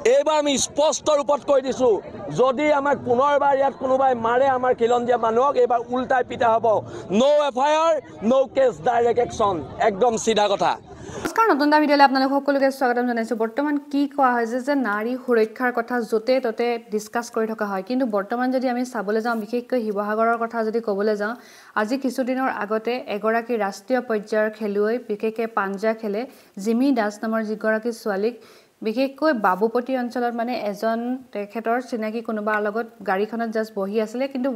এইবাৰ আমি স্পষ্ট ৰূপত কৈ দিছোঁ, যদি আমাৰ পুনৰবাৰ ইয়াত কোনোবাই মাৰে আমাৰ খিলঞ্জীয়া মানুহক, এইবাৰ উল্টাই পিটা হ'ব। নো FIR, নো কেছ, ডাইৰেক্ট একশ্যন। একদম চিধা কথা। নমস্কাৰ, নতুন এটা ভিডিঅ'লৈ আপোনালোক সকলোকে স্বাগতম জনাইছোঁ। বৰ্তমান কি কোৱা হৈছে যে নাৰী সুৰক্ষাৰ কথা য'তে ত'তে ডিছকাছ কৰি থকা হয়, কিন্তু বৰ্তমান যদি আমি চাবলৈ যাওঁ, বিশেষকৈ শিৱসাগৰৰ কথা যদি ক'বলৈ যাওঁ, আজি কিছুদিনৰ আগতে এগৰাকী ৰাষ্ট্ৰীয় পৰ্যায়ৰ খেলুৱৈ, বিশেষকৈ পাঞ্জা খেলে, জিমি দাস নামৰ যিগৰাকী ছোৱালীক বিশেষকৈ বাবুপতি অঞ্চলত মানে এজন তেখেতৰ চিনাকি কোনোবাৰ লগত গাড়ীখনত জাষ্ট বহি আছিলে, কিন্তু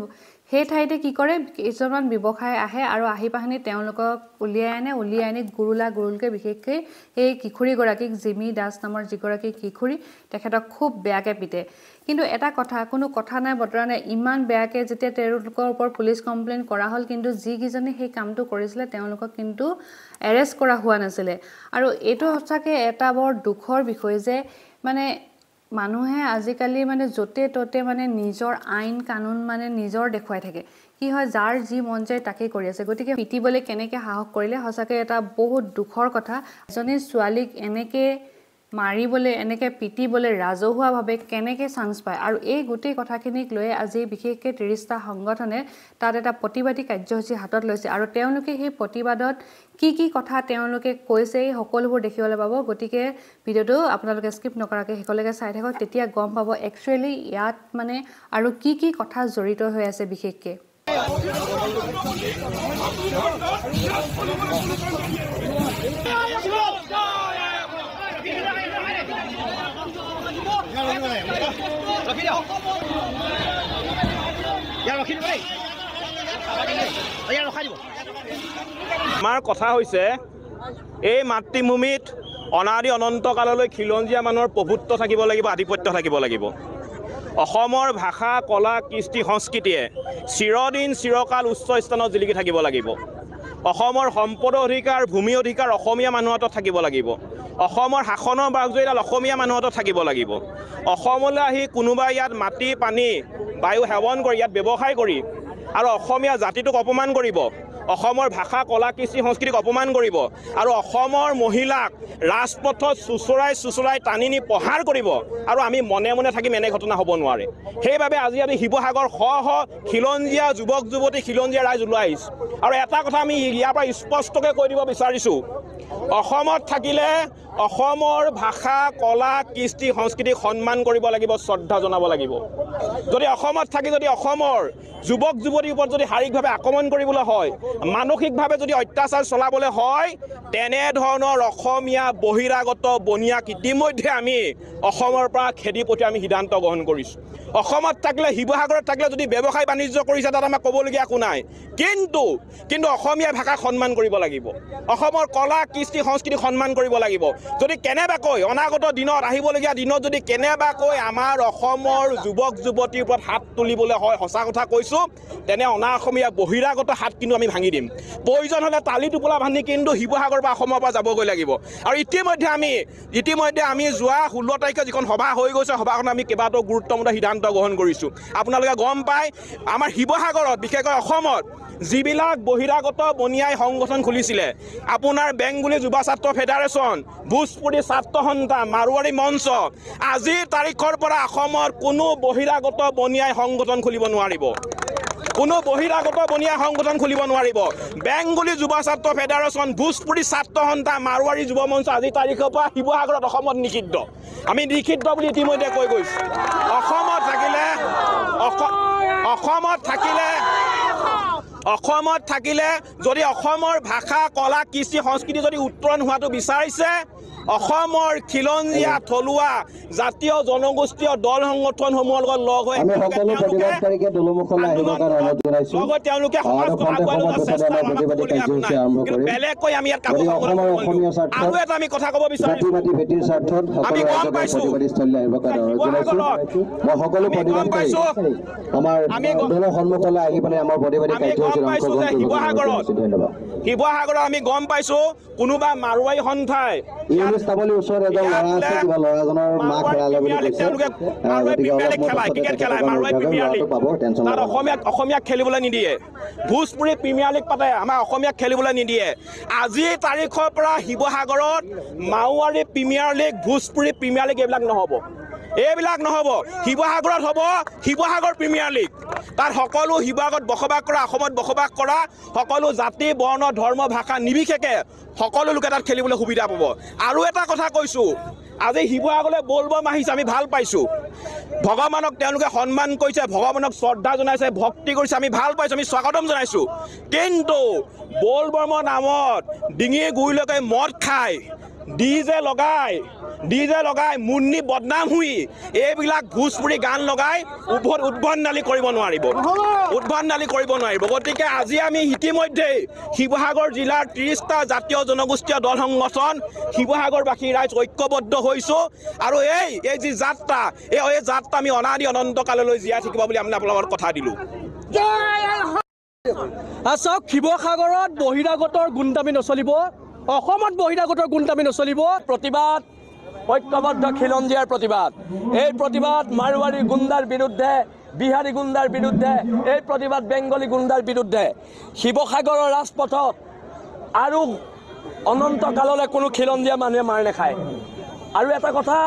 সেই ঠাইতে কি কৰে, কিছুমান ব্যৱসায় আহে আৰু আহি পাহানি তেওঁলোকক উলিয়াই আনে গুৰুলকৈ বিশেষকৈ সেই কিশোৰীগৰাকীক, জিমি দাস নামৰ যিগৰাকী কিশোৰী, তেখেতক খুব বেয়াকৈ পিতে। কিন্তু এটা কথা, কোনো কথা নাই বতৰা নাই, ইমান বেয়াকৈ যেতিয়া তেওঁলোকৰ ওপৰত পুলিচ কমপ্লেইন কৰা হ'ল, কিন্তু যিকেইজনে সেই কামটো কৰিছিলে তেওঁলোকক কিন্তু এৰেষ্ট কৰা হোৱা নাছিলে। আৰু এইটো সঁচাকৈ এটা বৰ দুখৰ বিষয় যে মানে মানুহে আজিকালি মানে য'তে ত'তে মানে নিজৰ আইন কানুন মানে নিজৰ দেখুৱাই থাকে। কি হয়, যাৰ যি মন যায় তাকেই কৰি আছে। গতিকে পিটিবলৈ কেনেকৈ সাহস কৰিলে, সঁচাকৈ এটা বহুত দুখৰ কথা। এজনী ছোৱালীক এনেকৈ মাৰিবলৈ, এনেকৈ পিটিবলৈ ৰাজহুৱাভাৱে কেনেকৈ চান্স পায়। আৰু এই গোটেই কথাখিনিক লৈ আজি বিশেষকৈ 30টা সংগঠনে তাত এটা প্ৰতিবাদী কাৰ্যসূচী হাতত লৈছে, আৰু তেওঁলোকে সেই প্ৰতিবাদত কি কি কথা তেওঁলোকে কৈছে এই সকলোবোৰ দেখিবলৈ পাব। গতিকে ভিডিঅ'টো আপোনালোকে স্কিপ নকৰাকৈ শেষলৈকে চাই থাকক, তেতিয়া গম পাব একচুৱেলি ইয়াত মানে আৰু কি কি কথা জড়িত হৈ আছে বিশেষকৈ। আমাৰ কথা হৈছে, এই মাতৃভূমিত অনাদি অনন্তকাললৈ খিলঞ্জীয়া মানুহৰ প্ৰভুত্ব থাকিব লাগিব, আধিপত্য থাকিব লাগিব। অসমৰ ভাষা, কলা, কৃষ্টি, সংস্কৃতিয়ে চিৰদিন চিৰকাল উচ্চ স্থানত জিলিকি থাকিব লাগিব। অসমৰ সম্পদৰ অধিকাৰ, ভূমি অধিকাৰ অসমীয়া মানুহৰ হাতত থাকিব লাগিব। অসমৰ শাসনৰ বাগজৰীডাল অসমীয়া মানুহৰ হাতত থাকিব লাগিব। অসমলৈ আহি কোনোবাই ইয়াত মাটি, পানী, বায়ু সেৱন কৰি ইয়াত ব্যৱসায় কৰি আৰু অসমীয়া জাতিটোক অপমান কৰিব, অসমৰ ভাষা, কলা, কৃষ্টি, সংস্কৃতিক অপমান কৰিব, আৰু অসমৰ মহিলাক ৰাজপথত চুচৰাই টানি নি প্ৰহাৰ কৰিব, আৰু আমি মনে মনে থাকিম, এনে ঘটনা হ'ব নোৱাৰে। সেইবাবে আজি আমি শিৱসাগৰ শ খিলঞ্জীয়া যুৱক যুৱতী, খিলঞ্জীয়া ৰাইজ ওলাই আহিছোঁ। আৰু এটা কথা আমি ইয়াৰ পৰা স্পষ্টকৈ কৈ দিব বিচাৰিছোঁ, অসমত থাকিলে অসমৰ ভাষা, কলা, কৃষ্টি, সংস্কৃতিক সন্মান কৰিব লাগিব, শ্ৰদ্ধা জনাব লাগিব। যদি অসমত থাকি যদি অসমৰ যুৱক যুৱতীৰ ওপৰত যদি শাৰীৰিকভাৱে আক্ৰমণ কৰিবলৈ হয়, মানসিকভাৱে যদি অত্যাচাৰ চলাবলৈ হয়, তেনেধৰণৰ অসমীয়া বহিৰাগত বনিয়াক ইতিমধ্যে আমি অসমৰ পৰা খেদি পঠিয়াই আমি সিদ্ধান্ত গ্ৰহণ কৰিছোঁ। অসমত থাকিলে, শিৱসাগৰত থাকিলে যদি ব্যৱসায় বাণিজ্য কৰিছে, তাত আমাক ক'বলগীয়া একো নাই, কিন্তু অসমীয়া ভাষাক সন্মান কৰিব লাগিব, অসমৰ কলা, কৃষ্টি, সংস্কৃতিক সন্মান কৰিব লাগিব। যদি কেনেবাকৈ অনাগত দিনত, আহিবলগীয়া দিনত যদি কেনেবাকৈ আমাৰ অসমৰ যুৱক যুৱতীৰ ওপৰত হাত তুলিবলৈ হয়, সঁচা কথা কৈছোঁ, তেনে অনা অসমীয়া বহিৰাগত হাত কিন্তু আমি ভাঙি দিম। প্ৰয়োজন হ'লে টালি টোপোলা বান্ধি কিন্তু শিৱসাগৰ বা অসমৰ পৰা যাবগৈ লাগিব। আৰু ইতিমধ্যে আমি যোৱা 16 তাৰিখে যিখন সভা হৈ গৈছে, সভাখনত আমি কেইবাটাও গুৰুত্বপূৰ্ণ সিদ্ধান্ত গ্ৰহণ কৰিছোঁ। আপোনালোকে গম পায়, আমাৰ শিৱসাগৰত, বিশেষকৈ অসমত যিবিলাক বহিৰাগত বনিয়াই সংগঠন খুলিছিলে, আপোনাৰ বেংগলী যুৱ ছাত্ৰ ফেডাৰেশ্যন, ভোজপুৰী ছাত্ৰ সন্থা, মাৰোৱাৰী মঞ্চ, আজিৰ তাৰিখৰ পৰা অসমত কোনো বহিৰাগত বনিয়াই সংগঠন খুলিব নোৱাৰিব। কোনো বহিৰাগত বনিয়া সংগঠন খুলিব নোৱাৰিব। বেংগলী যুৱ ছাত্ৰ ফেডাৰেশ্যন, ভোজপুৰী ছাত্ৰ সন্থা, মাৰোৱাৰী যুৱ মঞ্চ আজিৰ তাৰিখৰ পৰা শিৱসাগৰত অসমত নিষিদ্ধ। আমি নিষিদ্ধ বুলি ইতিমধ্যে কৈ গৈছোঁ। অসমত থাকিলে যদি অসমৰ ভাষা, কলা, কৃষ্টি, সংস্কৃতি যদি উত্তৰণ হোৱাটো বিচাৰিছে, অসমৰ খিলঞ্জীয়া থলুৱা জাতীয় জনগোষ্ঠীয় দল সংগঠনসমূহৰ লগত লগ হৈ বেলেগকৈ আমি ইয়াত কাম আৰু এটা আমি কথা ক'ব বিচাৰিছোঁ। আমি গম পাইছোঁ শিৱসাগৰত আমি গম পাইছোঁ কোনোবা মাৰোৱাৰী সন্থাই অসমীয়াক খেলিবলৈ নিদিয়ে, ভোজপুৰী প্ৰিমিয়াৰ লীগ পাতে, আমাৰ অসমীয়াক খেলিবলৈ নিদিয়ে। আজিৰ তাৰিখৰ পৰা শিৱসাগৰত Marwari premier league, Bhojpuri premier league এইবিলাক নহ'ব। এইবিলাক নহ'ব। শিৱসাগৰত হ'ব শিৱসাগৰ প্ৰিমিয়াৰ লীগ। তাত সকলো শিৱসাগৰত বসবাস কৰা, অসমত বসবাস কৰা সকলো জাতি, বৰ্ণ, ধৰ্ম, ভাষা নিৰ্বিশেষে সকলো লোকে তাত খেলিবলৈ সুবিধা পাব। আৰু এটা কথা কৈছোঁ, আজি শিৱসাগৰলৈ বলবম আহিছে, আমি ভাল পাইছোঁ। ভগৱানক তেওঁলোকে সন্মান কৰিছে, ভগৱানক শ্ৰদ্ধা জনাইছে, ভক্তি কৰিছে, আমি ভাল পাইছোঁ, আমি স্বাগতম জনাইছোঁ। কিন্তু বলবমৰ নামত ডিঙিৰ গুৰিলৈকে মদ খাই ডিজে লগাই মুন্নি বদনাম হৈ এইবিলাক ভোজপুৰি গান লগাই উদ্ভণ্ডালি কৰিব নোৱাৰিব। গতিকে আজি আমি ইতিমধ্যেই শিৱসাগৰ জিলাৰ 30টা জাতীয় জনগোষ্ঠীয় দল সংগঠন শিৱসাগৰবাসী ৰাইজ ঐক্যবদ্ধ হৈছোঁ। আৰু এই যি যাত্ৰা, এই যাত্ৰা আমি অনাদি অনন্ত কাললৈ জীয়াই থাকিব বুলি আমি আপোনালোকৰ কথা দিলোঁ। চাওক, শিৱসাগৰত বহিৰাগতৰ গুণ্ডামি নচলিব, অসমত বহিৰাগতৰ গুণ্ডামি নচলিব। প্ৰতিবাদ ঐক্যবদ্ধ খিলঞ্জীয়াৰ প্ৰতিবাদ। এই প্ৰতিবাদ মাৰোৱাৰী গুণ্ডাৰ বিৰুদ্ধে, বিহাৰী গুণ্ডাৰ বিৰুদ্ধে, এই প্ৰতিবাদ বেংগলী গুণ্ডাৰ বিৰুদ্ধে। শিৱসাগৰৰ ৰাজপথত আৰু অনন্ত কাললৈ কোনো খিলঞ্জীয়া মানুহে মাৰ নাখায়। আৰু এটা কথা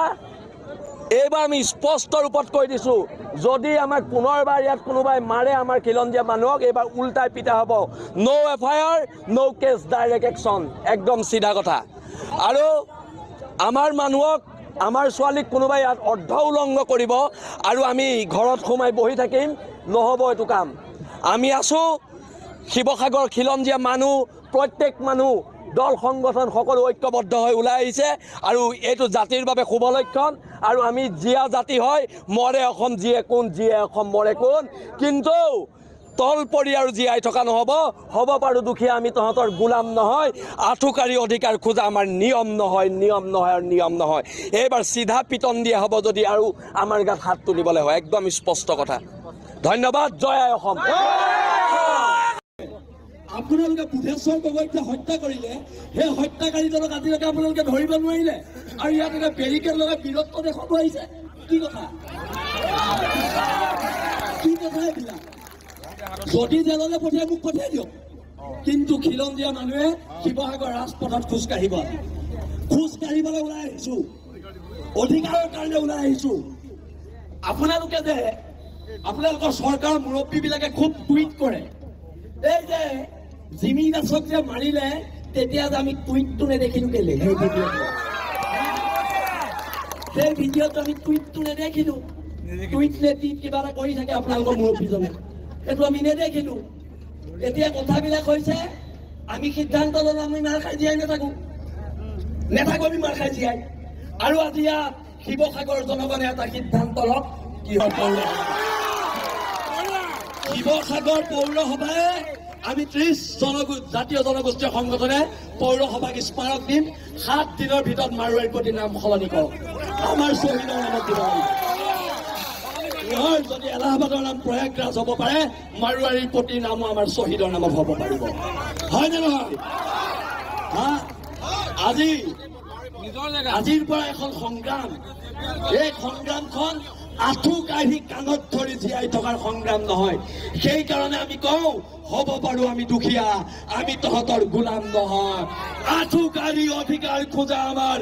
এইবাৰ আমি স্পষ্ট ৰূপত কৈ দিছোঁ, যদি আমাক পুনৰবাৰ ইয়াত কোনোবাই মাৰে আমাৰ খিলঞ্জীয়া মানুহক, এইবাৰ উল্টাই পিটা হ'ব। ন' FIR, ন' কেছ, ডাইৰেক্ট একশ্যন, একদম চিধা কথা। আৰু আমাৰ মানুহক, আমাৰ ছোৱালীক কোনোবাই ইয়াত অৰ্ধ উলংঘ কৰিব আৰু আমি ঘৰত সোমাই বহি থাকিম, নহ'ব এইটো কাম। আমি আছোঁ, শিৱসাগৰ খিলঞ্জীয়া মানুহ, প্ৰত্যেক মানুহ, দল সংগঠন সকলো ঐক্যবদ্ধ হৈ ওলাই আহিছে। আৰু এইটো জাতিৰ বাবে শুভ লক্ষণ। আৰু আমি জীয়া জাতি হয়, মৰে অসম জীয়ে কোন, জীয়ে অসম মৰে কোন। কিন্তু তল পৰি আৰু জীয়াই থকা নহ'ব। হ'ব পাৰোঁ দুখীয়া, আমি তহঁতৰ গোলাম নহয়। আঁঠুকাৰী অধিকাৰ খোজা আমাৰ নিয়ম নহয়। এইবাৰ চিধা পিটন দিয়া হ'ব যদি আৰু আমাৰ গাত হাত তুলিবলৈ হয়, একদম স্পষ্ট কথা। ধন্যবাদ। জয় আই অসম। আপোনালোকে বুধেশ্বৰ গগৈক হত্যা কৰিলে, সেই হত্যাকাৰীজনক আজিলৈকে আপোনালোকে ধৰিব নোৱাৰিলে, আৰু ইয়াত এটা বেৰিকেড লগাই বীৰত্ব দেখুৱাব আহিছে। কি কথা এইবিলাক? যদি জেললৈ পঠিয়াই মোক পঠিয়াই দিয়ক, কিন্তু খিলঞ্জীয়া মানুহে শিৱসাগৰ ৰাজপথত খোজকাঢ়িবলৈ ওলাই আহিছোঁ, অধিকাৰৰ কাৰণে ওলাই আহিছোঁ। আপোনালোকে যে আপোনালোকৰ চৰকাৰৰ মুৰব্বীবিলাকে খুব টুইট কৰে, এই যে জিমি দাসক যে মাৰিলে তেতিয়া যে আমি টুইটটো নেদেখিলোঁ কেলে? সেই ভিডিঅ'টো আমি টুইটটো নেদেখিলোঁ। টুইট নেদি কিবা এটা কৰি থাকে আপোনালোকৰ মুৰব্বীজনে, এইটো আমি নেদেখিলোঁ। এতিয়া কথাবিলাক হৈছে, আমি সিদ্ধান্ত ল'লে আমি মাৰ খাই জীয়াই নাথাকোঁ, আমি মাৰ খাই জীয়াই। আৰু আজি ইয়াত শিৱসাগৰ জনগণে এটা সিদ্ধান্ত লওক, কি হয় শিৱসাগৰ পৌৰসভাই আমি 30 জাতীয় জনগোষ্ঠীয় সংগঠনে পৌৰসভাক স্মাৰক দিম, 7 দিনৰ ভিতৰত মাৰোৱাৰীৰ প্ৰতি নাম সলনি কৰক, আমাৰ শ্বহীদৰ নামত দিব লাগিব। যদি এলাহাবাদৰ নাম প্ৰয়াগৰাজ হ'ব পাৰে, মাৰোৱাৰীৰ প্ৰতি নামো আমাৰ শ্বহীদৰ নামত হ'ব পাৰিব, হয়নে নহয়? আজিৰ পৰা এখন সংগ্ৰাম, এই সংগ্ৰামখন আঁঠু কাঢ়ি কাণত ধৰি জীয়াই থকাৰ সংগ্ৰাম নহয়। সেইকাৰণে আমি কওঁ, হ'ব পাৰোঁ আমি দুখীয়া, আমি তহঁতৰ গোলাম নহয়। আঁঠু কাঢ়ি অধিকাৰ খোজা আমাৰ